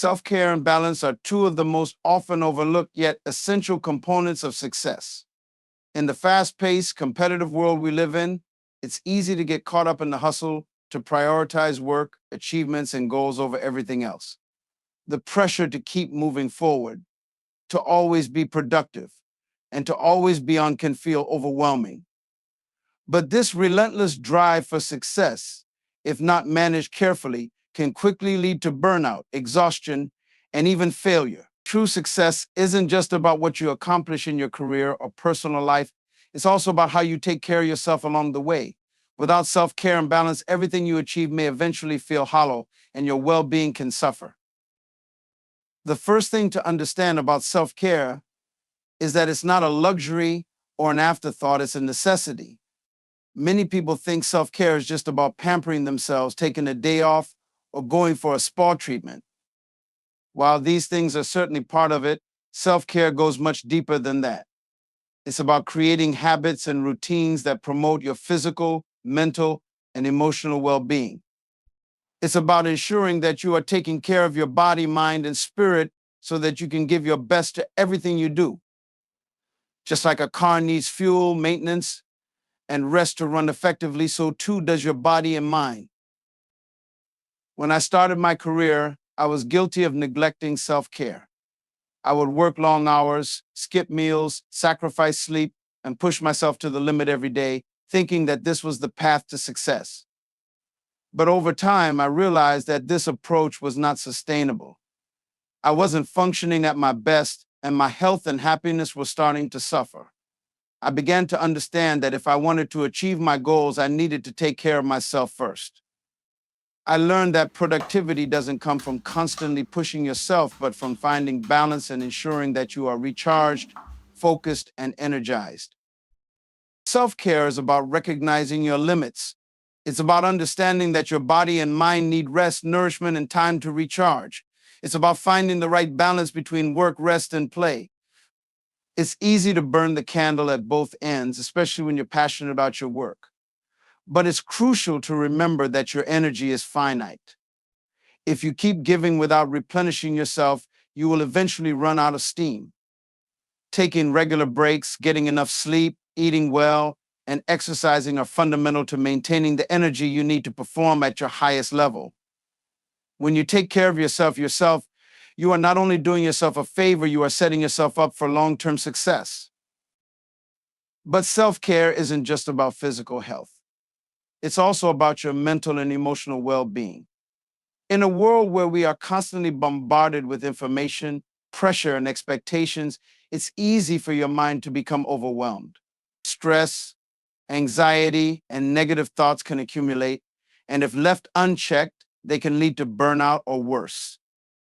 Self-care and balance are two of the most often overlooked yet essential components of success. In the fast-paced, competitive world we live in, it's easy to get caught up in the hustle, to prioritize work, achievements, and goals over everything else. The pressure to keep moving forward, to always be productive, and to always be on can feel overwhelming. But this relentless drive for success, if not managed carefully, can quickly lead to burnout, exhaustion, and even failure. True success isn't just about what you accomplish in your career or personal life, it's also about how you take care of yourself along the way. Without self-care and balance, everything you achieve may eventually feel hollow and your well-being can suffer. The first thing to understand about self-care is that it's not a luxury or an afterthought, it's a necessity. Many people think self-care is just about pampering themselves, taking a day off, or going for a spa treatment. While these things are certainly part of it, self-care goes much deeper than that. It's about creating habits and routines that promote your physical, mental, and emotional well-being. It's about ensuring that you are taking care of your body, mind, and spirit so that you can give your best to everything you do. Just like a car needs fuel, maintenance, and rest to run effectively, so too does your body and mind. When I started my career, I was guilty of neglecting self-care. I would work long hours, skip meals, sacrifice sleep, and push myself to the limit every day, thinking that this was the path to success. But over time, I realized that this approach was not sustainable. I wasn't functioning at my best, and my health and happiness were starting to suffer. I began to understand that if I wanted to achieve my goals, I needed to take care of myself first. I learned that productivity doesn't come from constantly pushing yourself, but from finding balance and ensuring that you are recharged, focused, and energized. Self-care is about recognizing your limits. It's about understanding that your body and mind need rest, nourishment, and time to recharge. It's about finding the right balance between work, rest, and play. It's easy to burn the candle at both ends, especially when you're passionate about your work. But it's crucial to remember that your energy is finite. If you keep giving without replenishing yourself, you will eventually run out of steam. Taking regular breaks, getting enough sleep, eating well, and exercising are fundamental to maintaining the energy you need to perform at your highest level. When you take care of yourself, you are not only doing yourself a favor, you are setting yourself up for long-term success. But self-care isn't just about physical health. It's also about your mental and emotional well-being. In a world where we are constantly bombarded with information, pressure, and expectations, it's easy for your mind to become overwhelmed. Stress, anxiety, and negative thoughts can accumulate, and if left unchecked, they can lead to burnout or worse.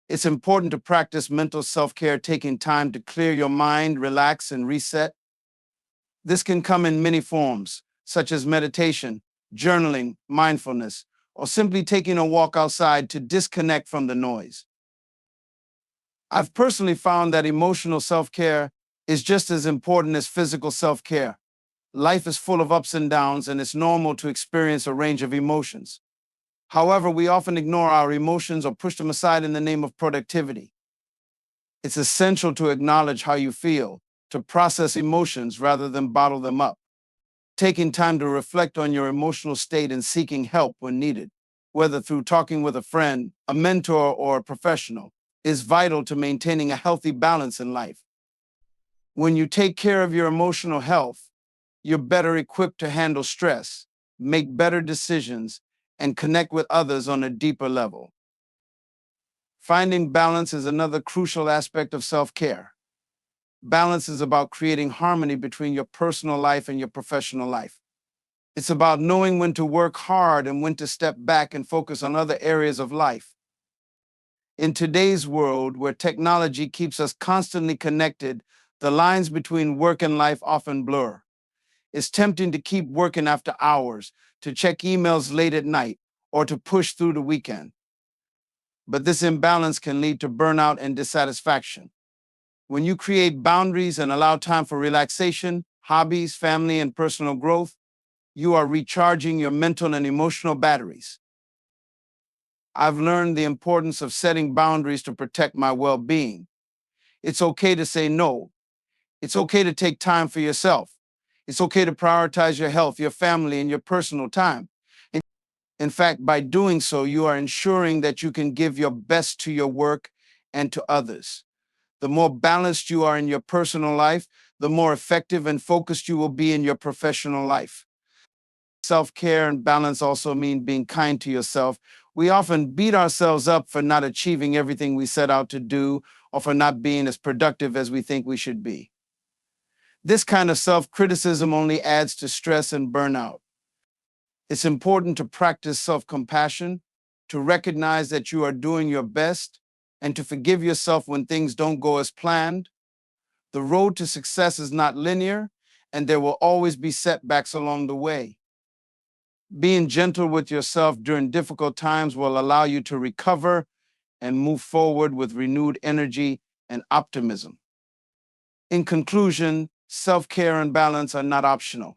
It's important to practice mental self-care, taking time to clear your mind, relax, and reset. This can come in many forms, such as meditation, journaling, mindfulness, or simply taking a walk outside to disconnect from the noise. I've personally found that emotional self-care is just as important as physical self-care. Life is full of ups and downs, and it's normal to experience a range of emotions. However, we often ignore our emotions or push them aside in the name of productivity. It's essential to acknowledge how you feel, to process emotions rather than bottle them up. Taking time to reflect on your emotional state and seeking help when needed, whether through talking with a friend, a mentor, or a professional, is vital to maintaining a healthy balance in life. When you take care of your emotional health, you're better equipped to handle stress, make better decisions, and connect with others on a deeper level. Finding balance is another crucial aspect of self-care. Balance is about creating harmony between your personal life and your professional life. It's about knowing when to work hard and when to step back and focus on other areas of life. In today's world, where technology keeps us constantly connected, the lines between work and life often blur. It's tempting to keep working after hours, to check emails late at night, or to push through the weekend. But this imbalance can lead to burnout and dissatisfaction. When you create boundaries and allow time for relaxation, hobbies, family, and personal growth, you are recharging your mental and emotional batteries. I've learned the importance of setting boundaries to protect my well being. It's okay to say no. It's okay to take time for yourself. It's okay to prioritize your health, your family, and your personal time. In fact, by doing so, you are ensuring that you can give your best to your work and to others. The more balanced you are in your personal life, the more effective and focused you will be in your professional life. Self-care and balance also mean being kind to yourself. We often beat ourselves up for not achieving everything we set out to do or for not being as productive as we think we should be. This kind of self-criticism only adds to stress and burnout. It's important to practice self-compassion, to recognize that you are doing your best, and to forgive yourself when things don't go as planned. The road to success is not linear, and there will always be setbacks along the way. Being gentle with yourself during difficult times will allow you to recover and move forward with renewed energy and optimism. In conclusion, self-care and balance are not optional.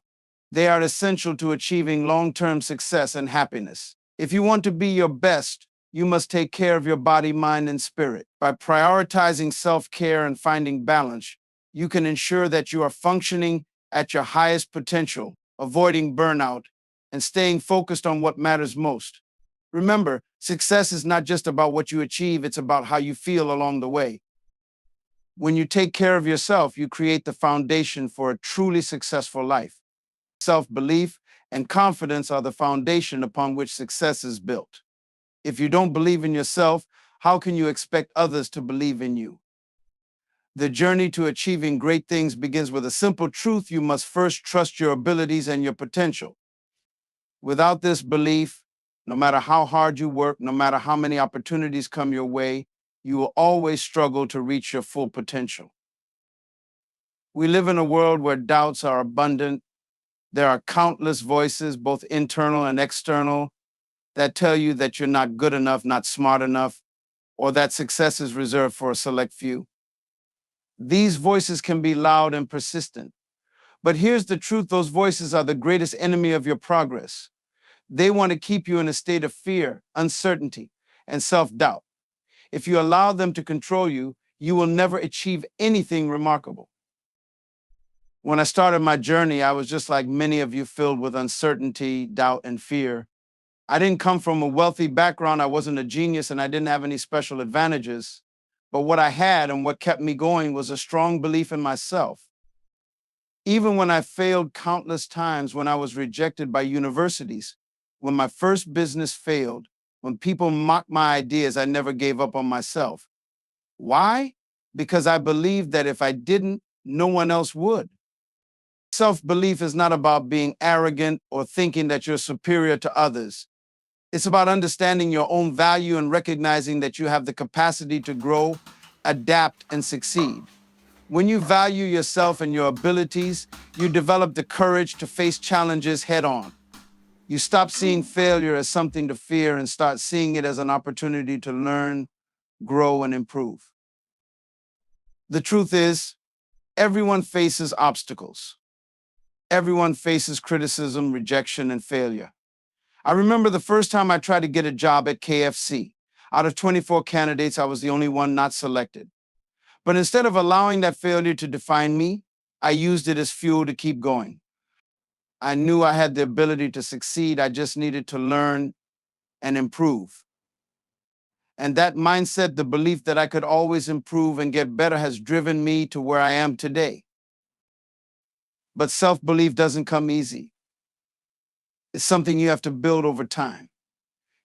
They are essential to achieving long-term success and happiness. If you want to be your best, you must take care of your body, mind, and spirit. By prioritizing self-care and finding balance, you can ensure that you are functioning at your highest potential, avoiding burnout, and staying focused on what matters most. Remember, success is not just about what you achieve, it's about how you feel along the way. When you take care of yourself, you create the foundation for a truly successful life. Self-belief and confidence are the foundation upon which success is built. If you don't believe in yourself, how can you expect others to believe in you? The journey to achieving great things begins with a simple truth: you must first trust your abilities and your potential. Without this belief, no matter how hard you work, no matter how many opportunities come your way, you will always struggle to reach your full potential. We live in a world where doubts are abundant. There are countless voices, both internal and external, that tell you that you're not good enough, not smart enough, or that success is reserved for a select few. These voices can be loud and persistent. But here's the truth: those voices are the greatest enemy of your progress. They want to keep you in a state of fear, uncertainty, and self-doubt. If you allow them to control you, you will never achieve anything remarkable. When I started my journey, I was just like many of you, filled with uncertainty, doubt, and fear. I didn't come from a wealthy background. I wasn't a genius, and I didn't have any special advantages. But what I had and what kept me going was a strong belief in myself. Even when I failed countless times, when I was rejected by universities, when my first business failed, when people mocked my ideas, I never gave up on myself. Why? Because I believed that if I didn't, no one else would. Self-belief is not about being arrogant or thinking that you're superior to others. It's about understanding your own value and recognizing that you have the capacity to grow, adapt, and succeed. When you value yourself and your abilities, you develop the courage to face challenges head on. You stop seeing failure as something to fear and start seeing it as an opportunity to learn, grow, and improve. The truth is, everyone faces obstacles. Everyone faces criticism, rejection, and failure. I remember the first time I tried to get a job at KFC. Out of 24 candidates, I was the only one not selected. But instead of allowing that failure to define me, I used it as fuel to keep going. I knew I had the ability to succeed. I just needed to learn and improve. And that mindset, the belief that I could always improve and get better, has driven me to where I am today. But self-belief doesn't come easy. It's something you have to build over time.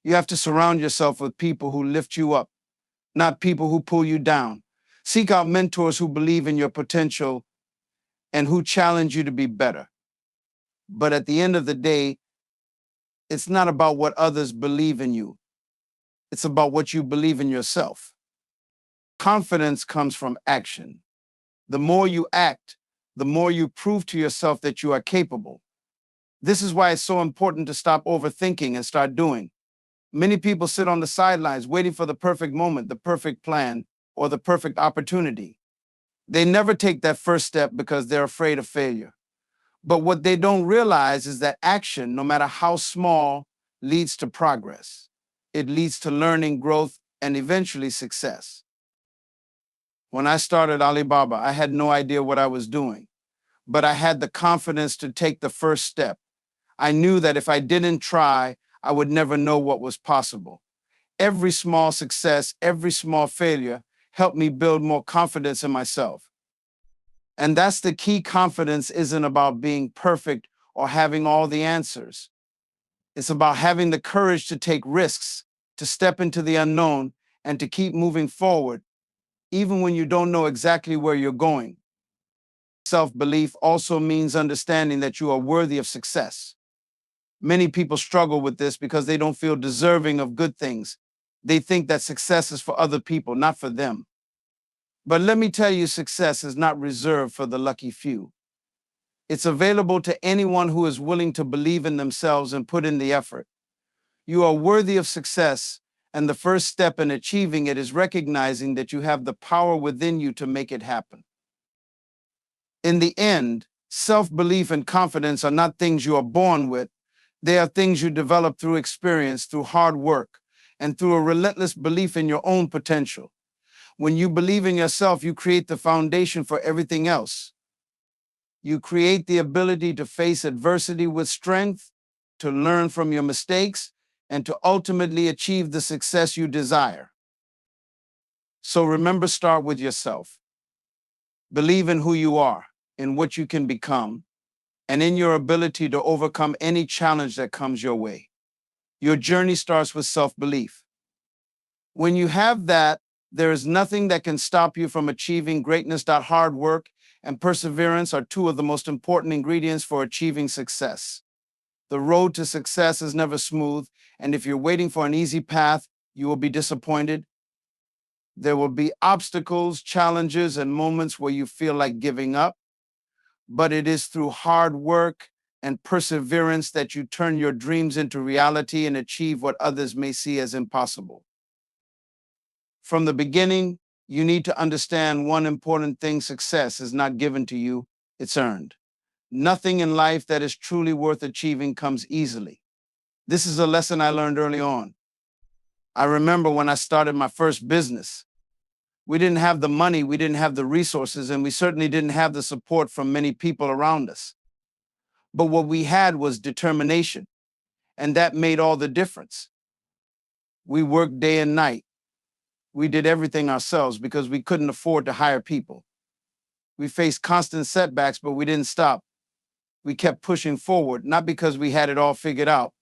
You have to surround yourself with people who lift you up, not people who pull you down. Seek out mentors who believe in your potential and who challenge you to be better. But at the end of the day, it's not about what others believe in you. It's about what you believe in yourself. Confidence comes from action. The more you act, the more you prove to yourself that you are capable. This is why it's so important to stop overthinking and start doing. Many people sit on the sidelines waiting for the perfect moment, the perfect plan, or the perfect opportunity. They never take that first step because they're afraid of failure. But what they don't realize is that action, no matter how small, leads to progress. It leads to learning, growth, and eventually success. When I started Alibaba, I had no idea what I was doing, but I had the confidence to take the first step. I knew that if I didn't try, I would never know what was possible. Every small success, every small failure helped me build more confidence in myself. And that's the key. Confidence isn't about being perfect or having all the answers. It's about having the courage to take risks, to step into the unknown, and to keep moving forward, even when you don't know exactly where you're going. Self-belief also means understanding that you are worthy of success. Many people struggle with this because they don't feel deserving of good things. They think that success is for other people, not for them. But let me tell you, success is not reserved for the lucky few. It's available to anyone who is willing to believe in themselves and put in the effort. You are worthy of success, and the first step in achieving it is recognizing that you have the power within you to make it happen. In the end, self-belief and confidence are not things you are born with. They are things you develop through experience, through hard work, and through a relentless belief in your own potential. When you believe in yourself, you create the foundation for everything else. You create the ability to face adversity with strength, to learn from your mistakes, and to ultimately achieve the success you desire. So remember, start with yourself. Believe in who you are, in what you can become, and in your ability to overcome any challenge that comes your way. Your journey starts with self-belief. When you have that, there is nothing that can stop you from achieving greatness. Hard work and perseverance are two of the most important ingredients for achieving success. The road to success is never smooth, and if you're waiting for an easy path, you will be disappointed. There will be obstacles, challenges, and moments where you feel like giving up, but it is through hard work and perseverance that you turn your dreams into reality and achieve what others may see as impossible. From the beginning, you need to understand one important thing: success is not given to you, it's earned. Nothing in life that is truly worth achieving comes easily. This is a lesson I learned early on. I remember when I started my first business. We didn't have the money, we didn't have the resources, and we certainly didn't have the support from many people around us. But what we had was determination, and that made all the difference. We worked day and night. We did everything ourselves because we couldn't afford to hire people. We faced constant setbacks, but we didn't stop. We kept pushing forward, not because we had it all figured out,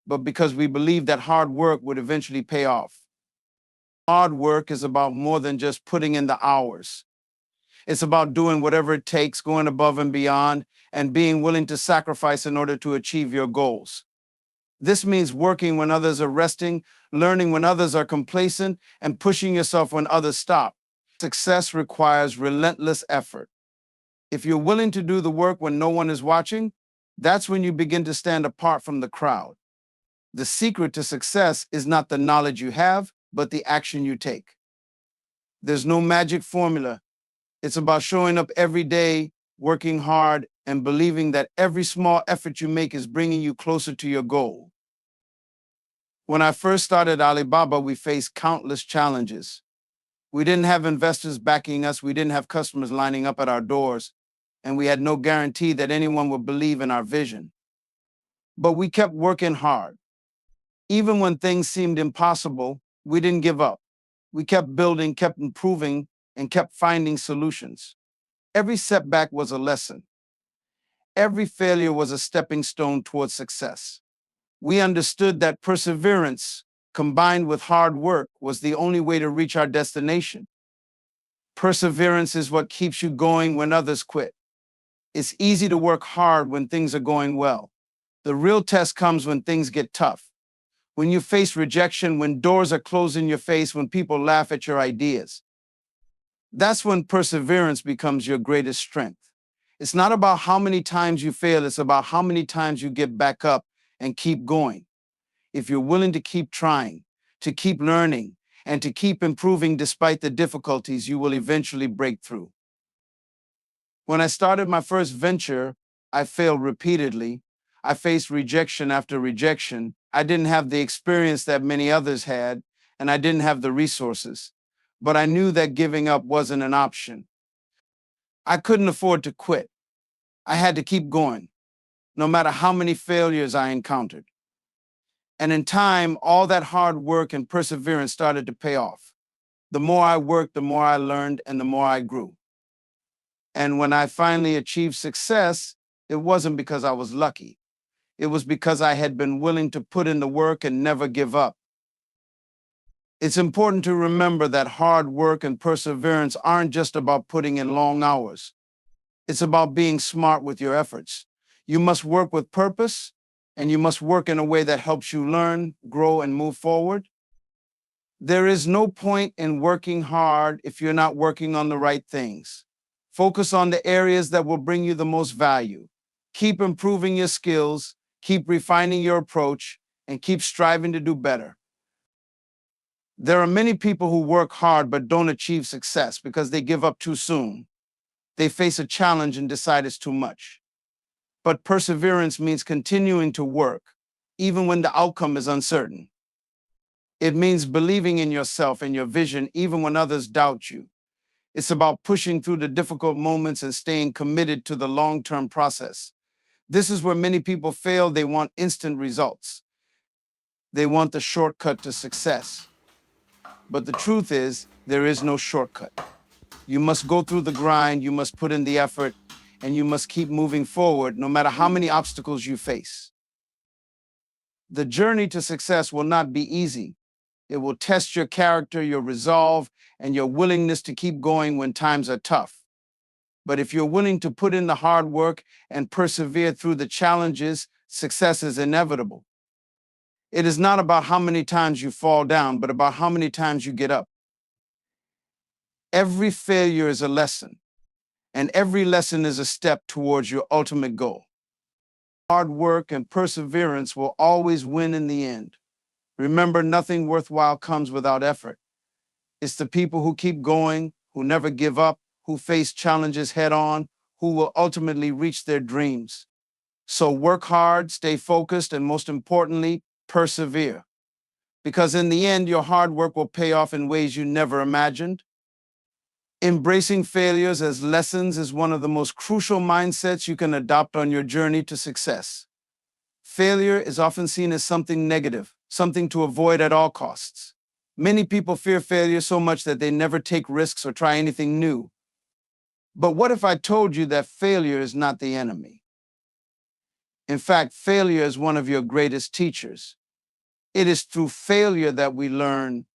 but because we believed that hard work would eventually pay off. Hard work is about more than just putting in the hours. It's about doing whatever it takes, going above and beyond, and being willing to sacrifice in order to achieve your goals. This means working when others are resting, learning when others are complacent, and pushing yourself when others stop. Success requires relentless effort. If you're willing to do the work when no one is watching, that's when you begin to stand apart from the crowd. The secret to success is not the knowledge you have, but the action you take. There's no magic formula. It's about showing up every day, working hard, and believing that every small effort you make is bringing you closer to your goal. When I first started Alibaba, we faced countless challenges. We didn't have investors backing us, we didn't have customers lining up at our doors, and we had no guarantee that anyone would believe in our vision. But we kept working hard. Even when things seemed impossible, we didn't give up. We kept building, kept improving, and kept finding solutions. Every setback was a lesson. Every failure was a stepping stone towards success. We understood that perseverance, combined with hard work, was the only way to reach our destination. Perseverance is what keeps you going when others quit. It's easy to work hard when things are going well. The real test comes when things get tough, when you face rejection, when doors are closed in your face, when people laugh at your ideas. That's when perseverance becomes your greatest strength. It's not about how many times you fail, it's about how many times you get back up and keep going. If you're willing to keep trying, to keep learning, and to keep improving despite the difficulties, you will eventually break through. When I started my first venture, I failed repeatedly. I faced rejection after rejection. I didn't have the experience that many others had, and I didn't have the resources. But I knew that giving up wasn't an option. I couldn't afford to quit. I had to keep going, no matter how many failures I encountered. And in time, all that hard work and perseverance started to pay off. The more I worked, the more I learned, and the more I grew. And when I finally achieved success, it wasn't because I was lucky. It was because I had been willing to put in the work and never give up. It's important to remember that hard work and perseverance aren't just about putting in long hours. It's about being smart with your efforts. You must work with purpose, and you must work in a way that helps you learn, grow, and move forward. There is no point in working hard if you're not working on the right things. Focus on the areas that will bring you the most value. Keep improving your skills, keep refining your approach, and keep striving to do better. There are many people who work hard but don't achieve success because they give up too soon. They face a challenge and decide it's too much. But perseverance means continuing to work, even when the outcome is uncertain. It means believing in yourself and your vision, even when others doubt you. It's about pushing through the difficult moments and staying committed to the long-term process. This is where many people fail. They want instant results. They want the shortcut to success. But the truth is, there is no shortcut. You must go through the grind, you must put in the effort, and you must keep moving forward no matter how many obstacles you face. The journey to success will not be easy. It will test your character, your resolve, and your willingness to keep going when times are tough. But if you're willing to put in the hard work and persevere through the challenges, success is inevitable. It is not about how many times you fall down, but about how many times you get up. Every failure is a lesson, and every lesson is a step towards your ultimate goal. Hard work and perseverance will always win in the end. Remember, nothing worthwhile comes without effort. It's the people who keep going, who never give up, who face challenges head on, who will ultimately reach their dreams. So work hard, stay focused, and most importantly, persevere. Because in the end, your hard work will pay off in ways you never imagined. Embracing failures as lessons is one of the most crucial mindsets you can adopt on your journey to success. Failure is often seen as something negative, something to avoid at all costs. Many people fear failure so much that they never take risks or try anything new. But what if I told you that failure is not the enemy? In fact, failure is one of your greatest teachers. It is through failure that we learn,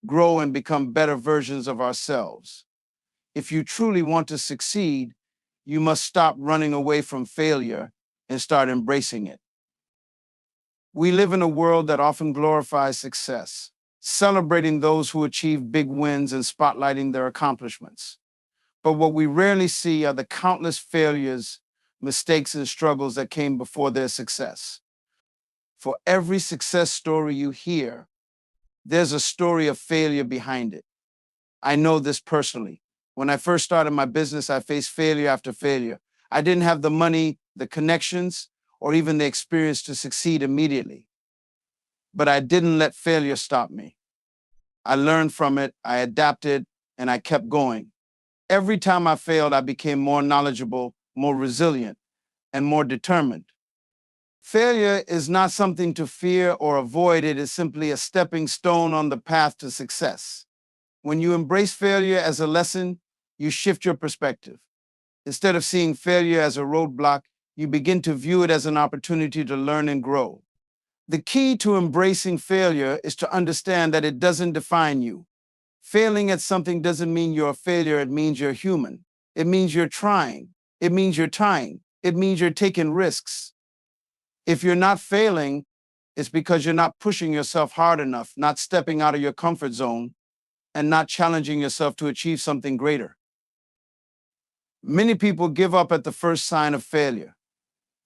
grow, and become better versions of ourselves. If you truly want to succeed, you must stop running away from failure and start embracing it. We live in a world that often glorifies success, celebrating those who achieve big wins and spotlighting their accomplishments. But what we rarely see are the countless failures, mistakes, and struggles that came before their success. For every success story you hear, there's a story of failure behind it. I know this personally. When I first started my business, I faced failure after failure. I didn't have the money, the connections, or even the experience to succeed immediately. But I didn't let failure stop me. I learned from it, I adapted, and I kept going. Every time I failed, I became more knowledgeable, more resilient, and more determined. Failure is not something to fear or avoid. It is simply a stepping stone on the path to success. When you embrace failure as a lesson, you shift your perspective. Instead of seeing failure as a roadblock, you begin to view it as an opportunity to learn and grow. The key to embracing failure is to understand that it doesn't define you. Failing at something doesn't mean you're a failure, it means you're human. It means you're trying. It means you're trying. It means you're taking risks. If you're not failing, it's because you're not pushing yourself hard enough, not stepping out of your comfort zone, and not challenging yourself to achieve something greater. Many people give up at the first sign of failure.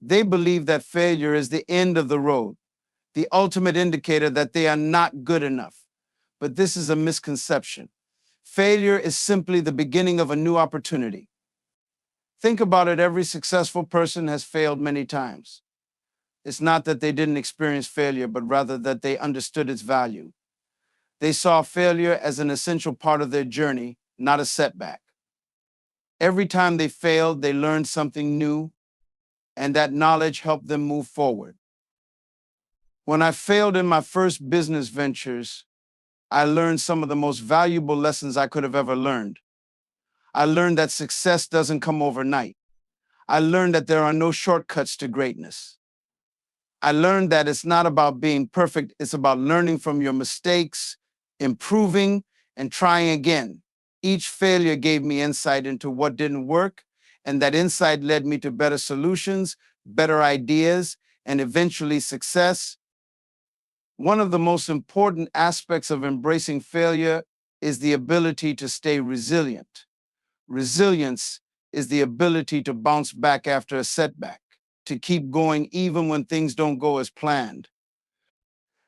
They believe that failure is the end of the road, the ultimate indicator that they are not good enough. But this is a misconception. Failure is simply the beginning of a new opportunity. Think about it, every successful person has failed many times. It's not that they didn't experience failure, but rather that they understood its value. They saw failure as an essential part of their journey, not a setback. Every time they failed, they learned something new, and that knowledge helped them move forward. When I failed in my first business ventures, I learned some of the most valuable lessons I could have ever learned. I learned that success doesn't come overnight. I learned that there are no shortcuts to greatness. I learned that it's not about being perfect, it's about learning from your mistakes, improving, and trying again. Each failure gave me insight into what didn't work, and that insight led me to better solutions, better ideas, and eventually success. One of the most important aspects of embracing failure is the ability to stay resilient. Resilience is the ability to bounce back after a setback, to keep going even when things don't go as planned.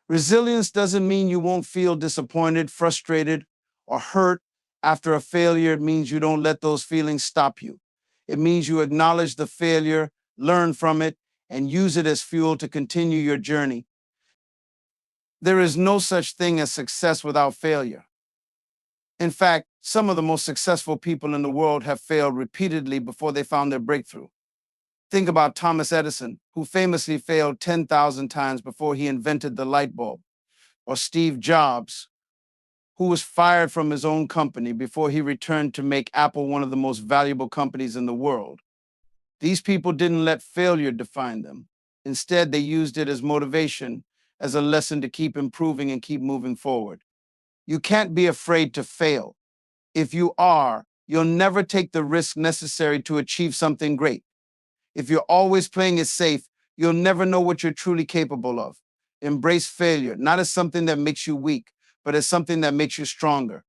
Resilience doesn't mean you won't feel disappointed, frustrated, or hurt after a failure. It means you don't let those feelings stop you. It means you acknowledge the failure, learn from it, and use it as fuel to continue your journey. There is no such thing as success without failure. In fact, some of the most successful people in the world have failed repeatedly before they found their breakthrough. Think about Thomas Edison, who famously failed 10,000 times before he invented the light bulb, or Steve Jobs, who was fired from his own company before he returned to make Apple one of the most valuable companies in the world. These people didn't let failure define them. Instead, they used it as motivation, as a lesson to keep improving and keep moving forward. You can't be afraid to fail. If you are, you'll never take the risk necessary to achieve something great. If you're always playing it safe, you'll never know what you're truly capable of. Embrace failure, not as something that makes you weak, but as something that makes you stronger.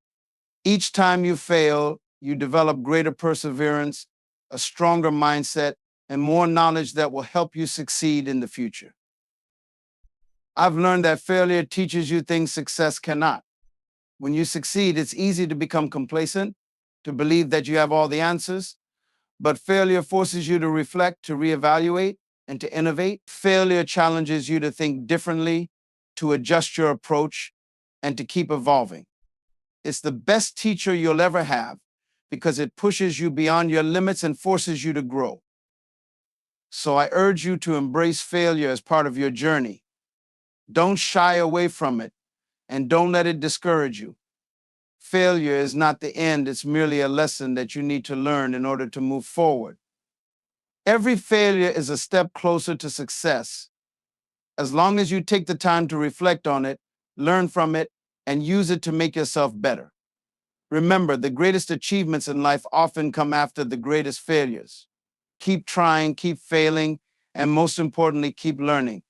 Each time you fail, you develop greater perseverance, a stronger mindset, and more knowledge that will help you succeed in the future. I've learned that failure teaches you things success cannot. When you succeed, it's easy to become complacent, to believe that you have all the answers, but failure forces you to reflect, to reevaluate, and to innovate. Failure challenges you to think differently, to adjust your approach, and to keep evolving. It's the best teacher you'll ever have because it pushes you beyond your limits and forces you to grow. So I urge you to embrace failure as part of your journey. Don't shy away from it, and don't let it discourage you. Failure is not the end, it's merely a lesson that you need to learn in order to move forward. Every failure is a step closer to success. As long as you take the time to reflect on it, learn from it, and use it to make yourself better. Remember, the greatest achievements in life often come after the greatest failures. Keep trying, keep failing, and most importantly, keep learning.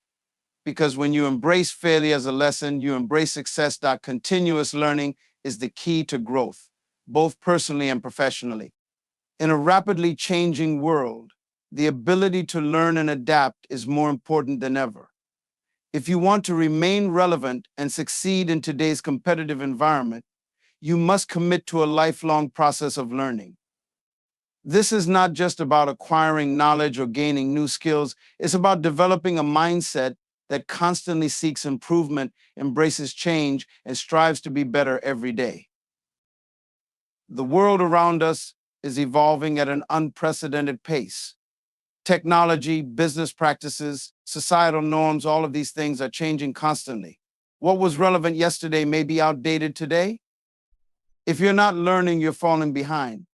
Because when you embrace failure as a lesson, you embrace success. Continuous learning is the key to growth, both personally and professionally. In a rapidly changing world, the ability to learn and adapt is more important than ever. If you want to remain relevant and succeed in today's competitive environment, you must commit to a lifelong process of learning. This is not just about acquiring knowledge or gaining new skills. It's about developing a mindset that constantly seeks improvement, embraces change, and strives to be better every day. The world around us is evolving at an unprecedented pace. Technology, business practices, societal norms, all of these things are changing constantly. What was relevant yesterday may be outdated today. If you're not learning, you're falling behind.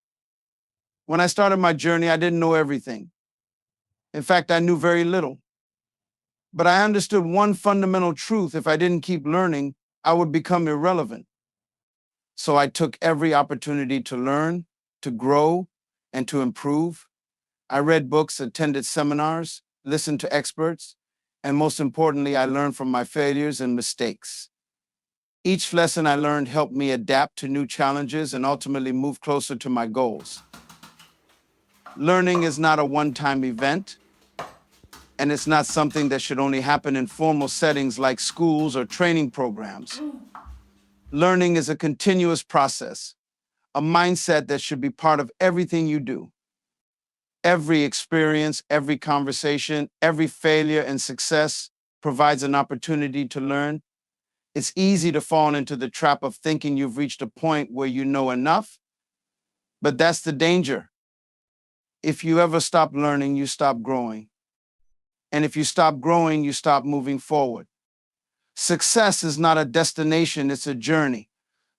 When I started my journey, I didn't know everything. In fact, I knew very little. But I understood one fundamental truth: if I didn't keep learning, I would become irrelevant. So I took every opportunity to learn, to grow, and to improve. I read books, attended seminars, listened to experts, and most importantly, I learned from my failures and mistakes. Each lesson I learned helped me adapt to new challenges and ultimately move closer to my goals. Learning is not a one-time event, and it's not something that should only happen in formal settings like schools or training programs. Learning is a continuous process, a mindset that should be part of everything you do. Every experience, every conversation, every failure and success provides an opportunity to learn. It's easy to fall into the trap of thinking you've reached a point where you know enough, but that's the danger. If you ever stop learning, you stop growing. And if you stop growing, you stop moving forward. Success is not a destination, it's a journey.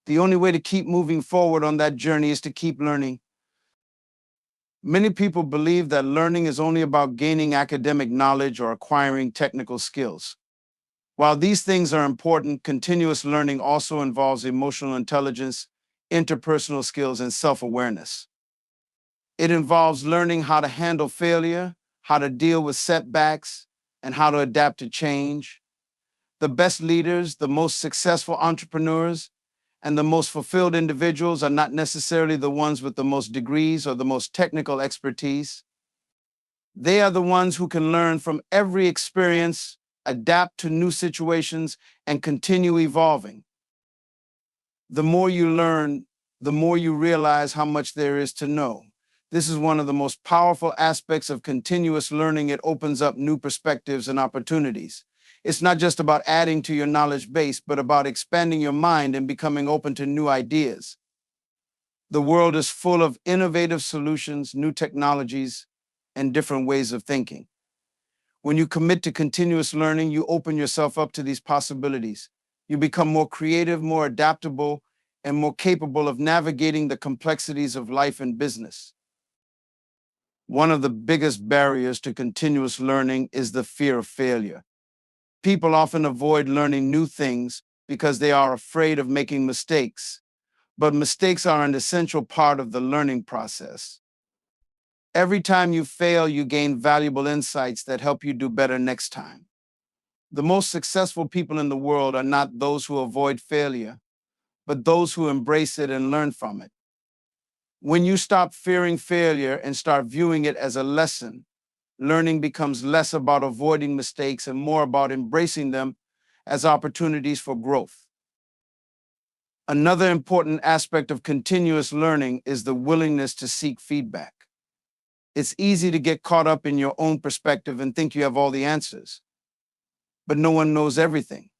The only way to keep moving forward on that journey is to keep learning. Many people believe that learning is only about gaining academic knowledge or acquiring technical skills. While these things are important, continuous learning also involves emotional intelligence, interpersonal skills, and self-awareness. It involves learning how to handle failure, how to deal with setbacks, and how to adapt to change. The best leaders, the most successful entrepreneurs, and the most fulfilled individuals are not necessarily the ones with the most degrees or the most technical expertise. They are the ones who can learn from every experience, adapt to new situations, and continue evolving. The more you learn, the more you realize how much there is to know. This is one of the most powerful aspects of continuous learning. It opens up new perspectives and opportunities. It's not just about adding to your knowledge base, but about expanding your mind and becoming open to new ideas. The world is full of innovative solutions, new technologies, and different ways of thinking. When you commit to continuous learning, you open yourself up to these possibilities. You become more creative, more adaptable, and more capable of navigating the complexities of life and business. One of the biggest barriers to continuous learning is the fear of failure. People often avoid learning new things because they are afraid of making mistakes, but mistakes are an essential part of the learning process. Every time you fail, you gain valuable insights that help you do better next time. The most successful people in the world are not those who avoid failure, but those who embrace it and learn from it. When you stop fearing failure and start viewing it as a lesson, learning becomes less about avoiding mistakes and more about embracing them as opportunities for growth. Another important aspect of continuous learning is the willingness to seek feedback. It's easy to get caught up in your own perspective and think you have all the answers, but no one knows everything.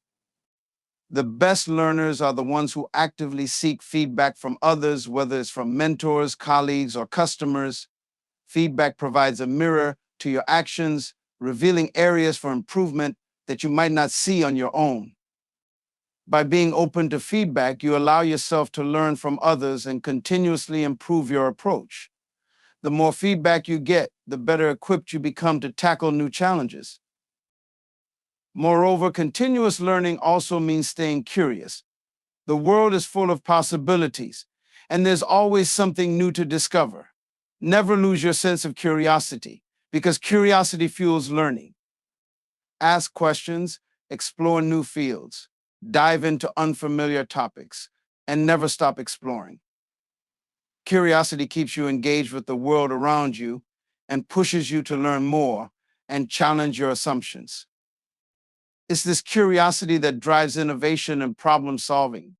The best learners are the ones who actively seek feedback from others, whether it's from mentors, colleagues, or customers. Feedback provides a mirror to your actions, revealing areas for improvement that you might not see on your own. By being open to feedback, you allow yourself to learn from others and continuously improve your approach. The more feedback you get, the better equipped you become to tackle new challenges. Moreover, continuous learning also means staying curious. The world is full of possibilities, and there's always something new to discover. Never lose your sense of curiosity, because curiosity fuels learning. Ask questions, explore new fields, dive into unfamiliar topics, and never stop exploring. Curiosity keeps you engaged with the world around you and pushes you to learn more and challenge your assumptions. It's this curiosity that drives innovation and problem solving.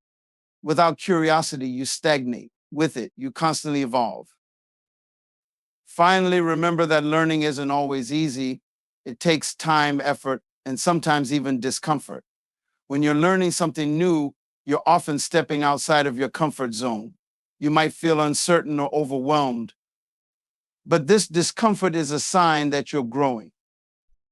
Without curiosity, you stagnate. With it, you constantly evolve. Finally, remember that learning isn't always easy. It takes time, effort, and sometimes even discomfort. When you're learning something new, you're often stepping outside of your comfort zone. You might feel uncertain or overwhelmed, but this discomfort is a sign that you're growing.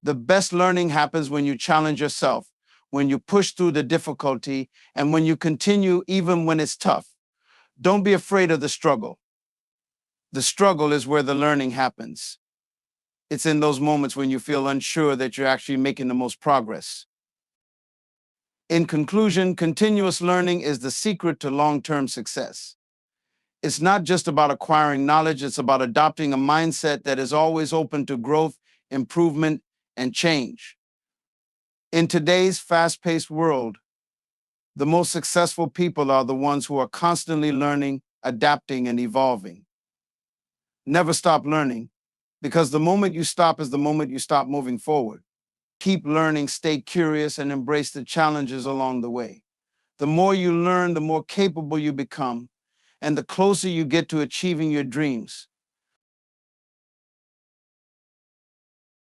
The best learning happens when you challenge yourself, when you push through the difficulty, and when you continue even when it's tough. Don't be afraid of the struggle. The struggle is where the learning happens. It's in those moments when you feel unsure that you're actually making the most progress. In conclusion, continuous learning is the secret to long-term success. It's not just about acquiring knowledge, it's about adopting a mindset that is always open to growth, improvement, and change. In today's fast-paced world, the most successful people are the ones who are constantly learning, adapting, and evolving. Never stop learning, because the moment you stop is the moment you stop moving forward. Keep learning, stay curious, and embrace the challenges along the way. The more you learn, the more capable you become, and the closer you get to achieving your dreams.